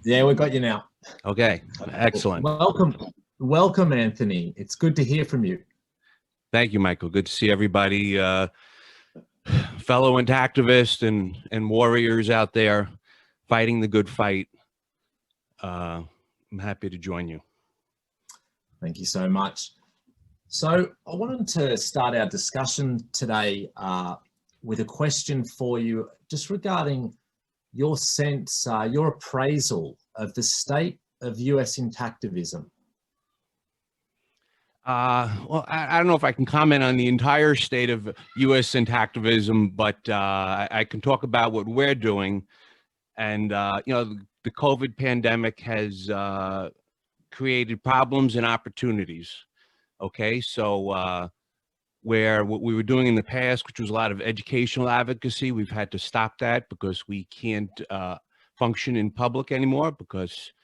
Yeah, we got you now. Okay, excellent. Welcome, Anthony. It's good to hear from you. Thank you, Michael. Good to see everybody, fellow activists and warriors out there fighting the good fight. I'm happy to join you. Thank you so much. So I wanted to start our discussion today with a question for you, just regarding your sense, your appraisal of the state of US intactivism. Well, I don't know if I can comment on the entire state of U.S. intactivism, but I can talk about what we're doing. And, the COVID pandemic has created problems and opportunities. Okay, so where what we were doing in the past, which was a lot of educational advocacy, we've had to stop that because we can't function in public anymore because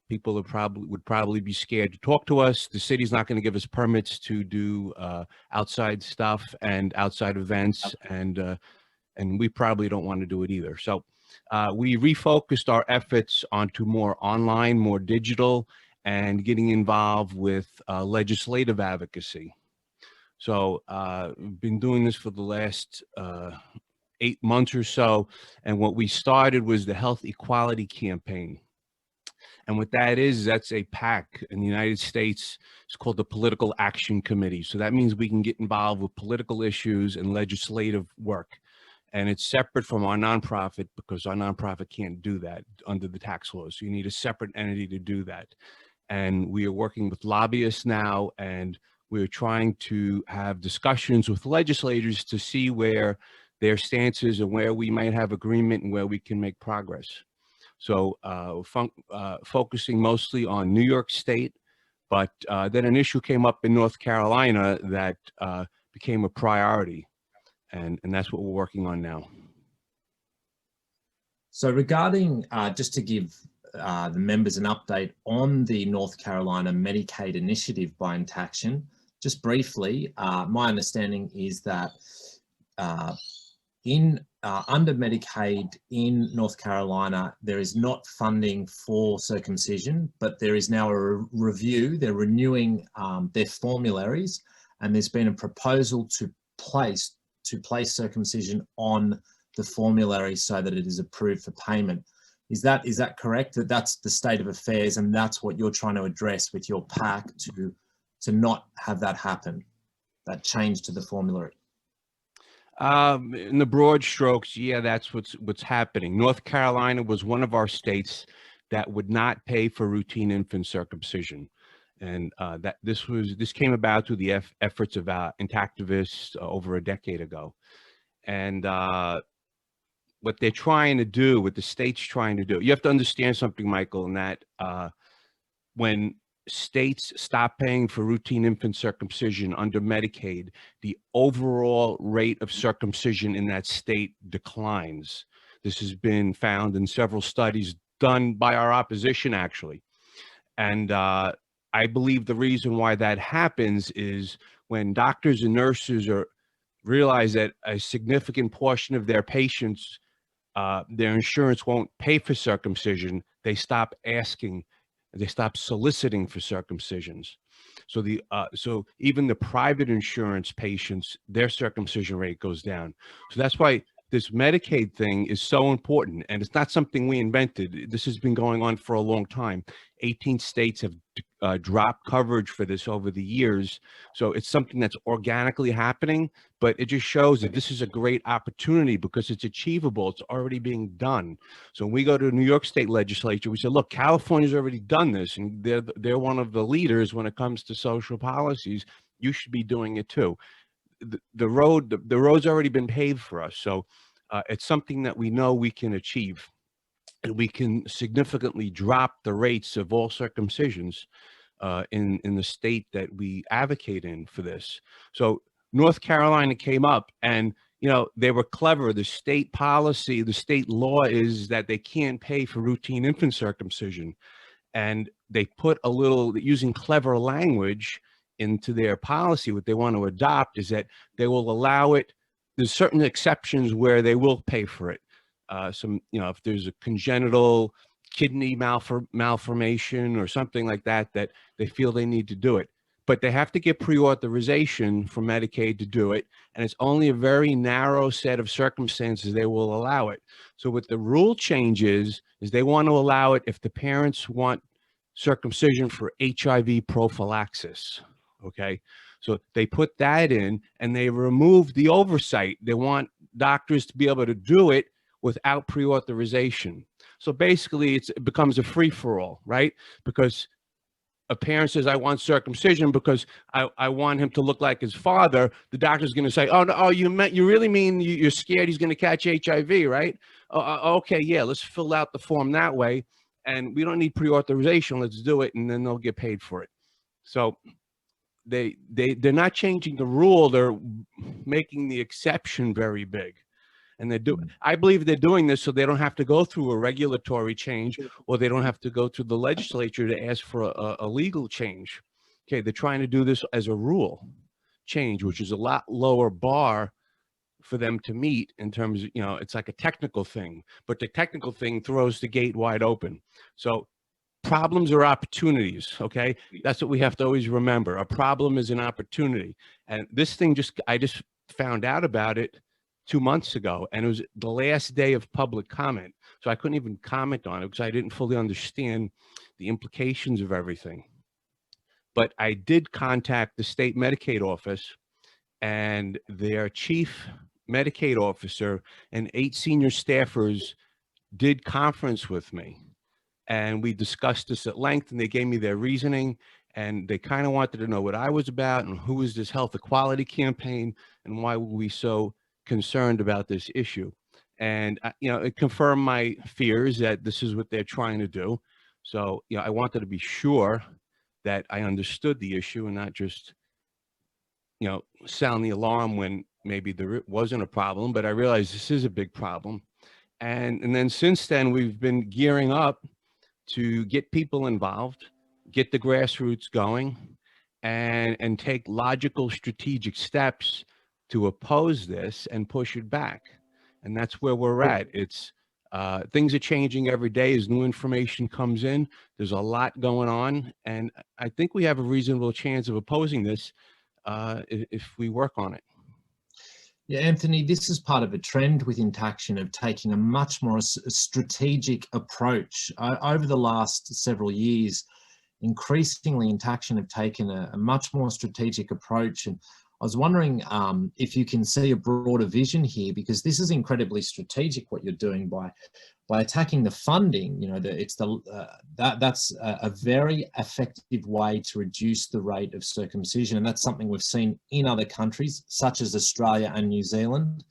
people would probably be scared to talk to us. The city's not going to give us permits to do outside stuff and outside events, and we probably don't want to do it either. So we refocused our efforts onto more online, more digital, and getting involved with legislative advocacy. So we've been doing this for the last 8 months or so, and what we started was the Health Equality Campaign. And what that is, that's a PAC in the United States. It's called the Political Action Committee. So that means we can get involved with political issues and legislative work. And it's separate from our nonprofit because our nonprofit can't do that under the tax laws. So you need a separate entity to do that. And we are working with lobbyists now, and we're trying to have discussions with legislators to see where their stance is and where we might have agreement and where we can make progress. So focusing mostly on New York State, but then an issue came up in North Carolina that became a priority, and that's what we're working on now. So regarding, just to give the members an update on the North Carolina Medicaid initiative by Intaction, just briefly, my understanding is that under Medicaid in North Carolina, there is not funding for circumcision, but there is now a review. They're renewing their formularies, and there's been a proposal to place circumcision on the formulary so that it is approved for payment. Is that correct? That's the state of affairs, and that's what you're trying to address with your PAC to not have that happen, that change to the formulary? In the broad strokes, yeah, that's what's happening. North Carolina was one of our states that would not pay for routine infant circumcision, and this came about through the efforts of intactivists over a decade ago. And what they're trying to do, what the state's trying to do, you have to understand something, Michael, in that when states stop paying for routine infant circumcision under Medicaid, the overall rate of circumcision in that state declines. This has been found in several studies done by our opposition, actually. And I believe the reason why that happens is when doctors and nurses realize that a significant portion of their patients, their insurance won't pay for circumcision, they stop asking. They stop soliciting for circumcisions. So so even the private insurance patients, their circumcision rate goes down. So that's why this Medicaid thing is so important, and it's not something we invented. This has been going on for a long time. 18 states have dropped coverage for this over the years. So it's something that's organically happening, but it just shows that this is a great opportunity because it's achievable. It's already being done. So when we go to the New York State legislature, we say, look, California's already done this, and they're one of the leaders when it comes to social policies. You should be doing it too. The road's already been paved for us. So it's something that we know we can achieve. And we can significantly drop the rates of all circumcisions in the state that we advocate in for this. So North Carolina came up, and they were clever. The state policy, the state law is that they can't pay for routine infant circumcision, and they put a little, using clever language into their policy. What they want to adopt is that they will allow it. There's certain exceptions where they will pay for it. If there's a congenital kidney malformation or something like that, that they feel they need to do it. But they have to get pre-authorization from Medicaid to do it. And it's only a very narrow set of circumstances they will allow it. So what the rule change is they want to allow it if the parents want circumcision for HIV prophylaxis. Okay. So they put that in and they remove the oversight. They want doctors to be able to do it without pre-authorization. So basically it becomes a free-for-all, right? Because a parent says, I want circumcision because I want him to look like his father. The doctor's going to say, oh, no, oh, you really mean you're scared he's going to catch HIV, right? Okay, yeah, let's fill out the form that way. And we don't need pre-authorization. Let's do it. And then they'll get paid for it. So they're not changing the rule. They're making the exception very big. And I believe they're doing this so they don't have to go through a regulatory change, or they don't have to go to the legislature to ask for a legal change. Okay, they're trying to do this as a rule change, which is a lot lower bar for them to meet in terms of, it's like a technical thing, but the technical thing throws the gate wide open. So problems are opportunities. Okay, that's what we have to always remember. A problem is an opportunity. And this thing I just found out about it 2 months ago, and it was the last day of public comment. So I couldn't even comment on it because I didn't fully understand the implications of everything. But I did contact the state Medicaid office, and their chief Medicaid officer and 8 senior staffers did conference with me. And we discussed this at length, and they gave me their reasoning, and they kind of wanted to know what I was about and who was this health equality campaign and why were we so concerned about this issue. And it confirmed my fears that this is what they're trying to do. So I wanted to be sure that I understood the issue and not just sound the alarm when maybe there wasn't a problem. But I realized this is a big problem. And then since then we've been gearing up to get people involved, get the grassroots going, and take logical strategic steps to oppose this and push it back. And that's where we're at. It's things are changing every day as new information comes in. There's a lot going on, and I think we have a reasonable chance of opposing this if we work on it. Yeah, Anthony, this is part of a trend with Intaction of taking a much more strategic approach. Over the last several years, increasingly Intaction have taken a much more strategic approach. And I was wondering if you can see a broader vision here, because this is incredibly strategic what you're doing by attacking the funding. That's a very effective way to reduce the rate of circumcision, and that's something we've seen in other countries such as Australia and New Zealand.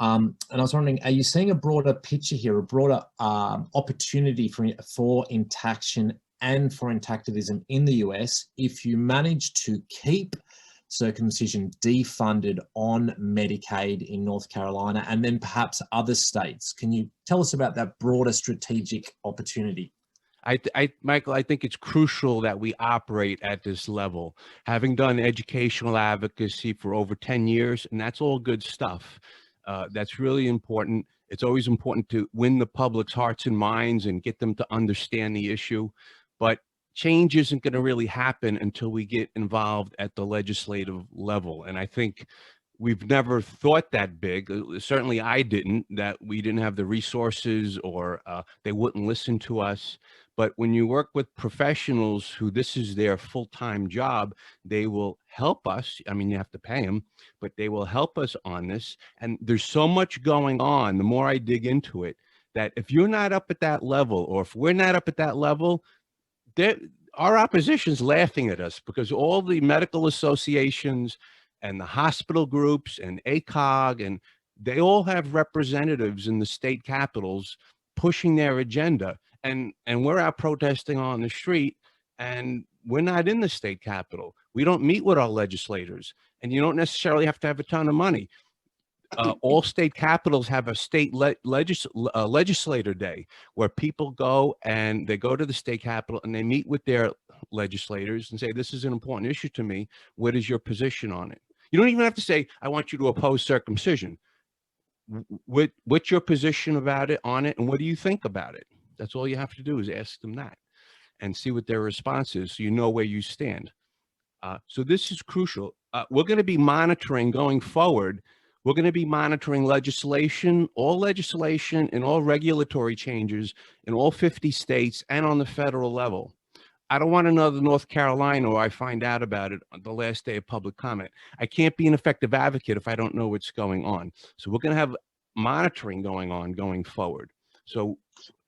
And I was wondering, are you seeing a broader picture here, a broader opportunity for Intaction and for intactivism in the US if you manage to keep circumcision defunded on Medicaid in North Carolina and then perhaps other states? Can you tell us about that broader strategic opportunity? Michael, I think it's crucial that we operate at this level. Having done educational advocacy for over 10 years, and that's all good stuff. That's really important. It's always important to win the public's hearts and minds and get them to understand the issue. But change isn't going to really happen until we get involved at the legislative level. And I think we've never thought that big. Certainly I didn't, that we didn't have the resources or they wouldn't listen to us. But when you work with professionals who this is their full-time job, they will help us. I mean, you have to pay them, but they will help us on this. And there's so much going on, the more I dig into it, that if you're not up at that level, or if we're not up at that level, our opposition's laughing at us, because all the medical associations and the hospital groups and ACOG, and they all have representatives in the state capitals pushing their agenda. And we're out protesting on the street, and we're not in the state capitol. We don't meet with our legislators, and you don't necessarily have to have a ton of money. All state capitals have a state legislator day where people go and they go to the state capitol and they meet with their legislators and say, this is an important issue to me. What is your position on it? You don't even have to say, I want you to oppose circumcision. What's your position about it, on it, and what do you think about it? That's all you have to do is ask them that and see what their response is, so you know where you stand. So this is crucial. We're going to be monitoring going forward. We're going to be monitoring legislation and all regulatory changes in all 50 states and on the federal level. I don't want another North Carolina where I find out about it on the last day of public comment. I can't be an effective advocate if I don't know what's going on. So we're going to have monitoring going on going forward. So,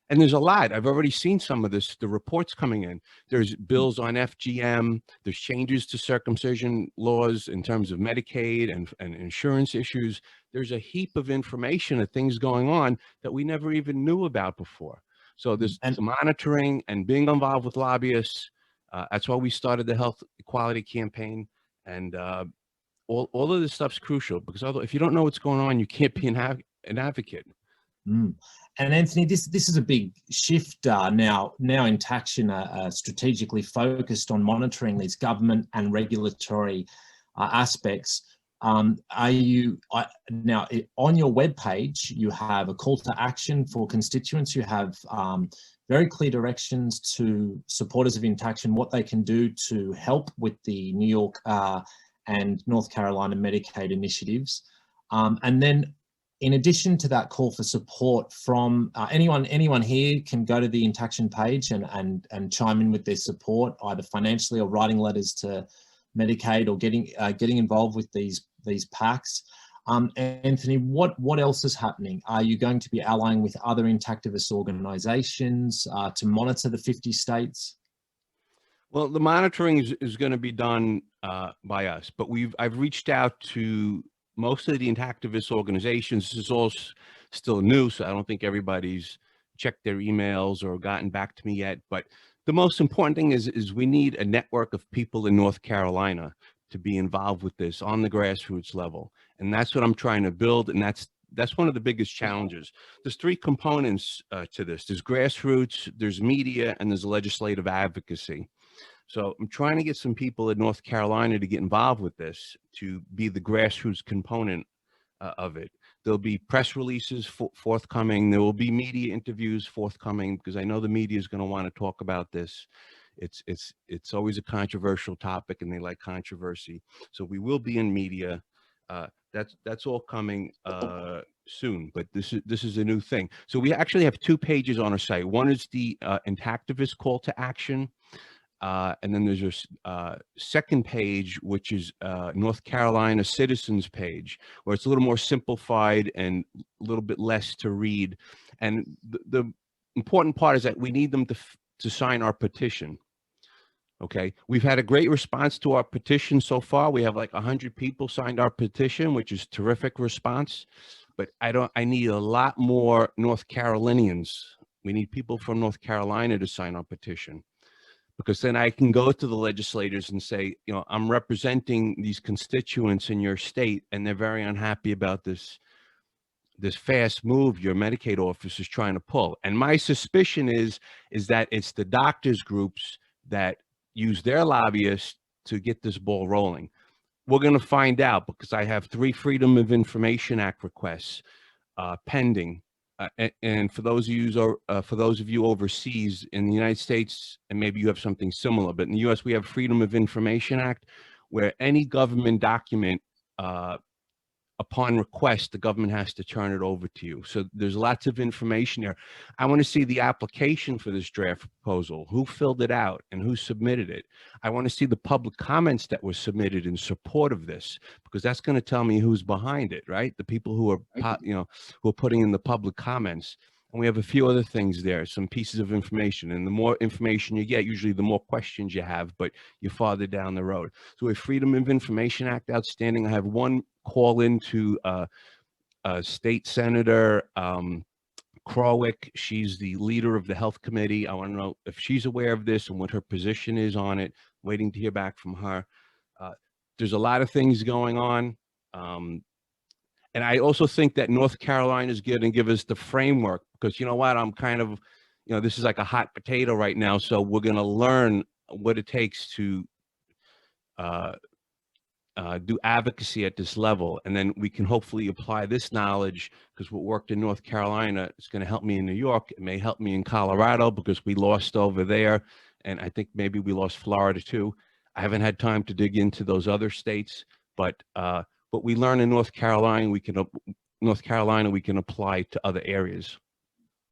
and there's a lot. I've already seen some of this, the reports coming in. There's bills on FGM. There's changes to circumcision laws in terms of Medicaid and insurance issues. There's a heap of information of things going on that we never even knew about before. So there's monitoring and being involved with lobbyists. That's why we started the health equality campaign. And all of this stuff's crucial, because if you don't know what's going on, you can't be an advocate. And Anthony, this is a big shift now. Now Intaction are strategically focused on monitoring these government and regulatory aspects. Are you now on your webpage? You have a call to action for constituents. You have very clear directions to supporters of Intaction, what they can do to help with the New York and North Carolina Medicaid initiatives, and then, in addition to that call for support from anyone here can go to the Intaction page and chime in with their support, either financially or writing letters to Medicaid or getting involved with these PACs. Anthony, what else is happening? Are you going to be allying with other Intactivist organizations to monitor the 50 states? Well, the monitoring is going to be done by us, but I've reached out to most of the Intactivist organizations. This is all still new, so I don't think everybody's checked their emails or gotten back to me yet. But the most important thing is we need a network of people in North Carolina to be involved with this on the grassroots level. And that's what I'm trying to build. And that's one of the biggest challenges. There's three components to this. There's grassroots, there's media, and there's legislative advocacy. So I'm trying to get some people in North Carolina to get involved with this, to be the grassroots component of it. There'll be press releases forthcoming. There will be media interviews forthcoming, because I know the media is going to want to talk about this. It's always a controversial topic, and they like controversy. So we will be in media. That's all coming soon, but this is a new thing. So we actually have 2 pages on our site. One is the Intactivist call to action. And then there's a second page, which is North Carolina Citizens page, where it's a little more simplified and a little bit less to read. And the important part is that we need them to sign our petition. Okay, we've had a great response to our petition so far. We have like 100 people signed our petition, which is terrific response. But I need a lot more North Carolinians. We need people from North Carolina to sign our petition, because then I can go to the legislators and say, you know, I'm representing these constituents in your state, and they're very unhappy about this fast move your Medicaid office is trying to pull. And my suspicion is that it's the doctors groups that use their lobbyists to get this ball rolling. We're going to find out, because I have 3 Freedom of Information Act requests pending. And for those of you overseas in the United States, and maybe you have something similar, but in the U.S. we have Freedom of Information Act, where any government document, upon request, the government has to turn it over to you. So there's lots of information there. I want to see the application for this draft proposal, who filled it out and who submitted it. I want to see the public comments that were submitted in support of this, because that's going to tell me who's behind it, right? The people who are, who are putting in the public comments. And we have a few other things there, some pieces of information. And the more information you get, usually the more questions you have, but you're farther down the road. So we have Freedom of Information Act outstanding. I have one call into State Senator Krawick. She's the leader of the Health Committee. I want to know if she's aware of this and what her position is on it. Waiting to hear back from her. There's a lot of things going on. And I also think that North Carolina is going to give us the framework, because you know what, I'm kind of, this is like a hot potato right now. So we're going to learn what it takes to do advocacy at this level, and then we can hopefully apply this knowledge, because what worked in North Carolina is going to help me in New York. It may help me in Colorado because we lost over there, and I think maybe we lost Florida too. I haven't had time to dig into those other states, but what we learn in North Carolina, we can apply to other areas.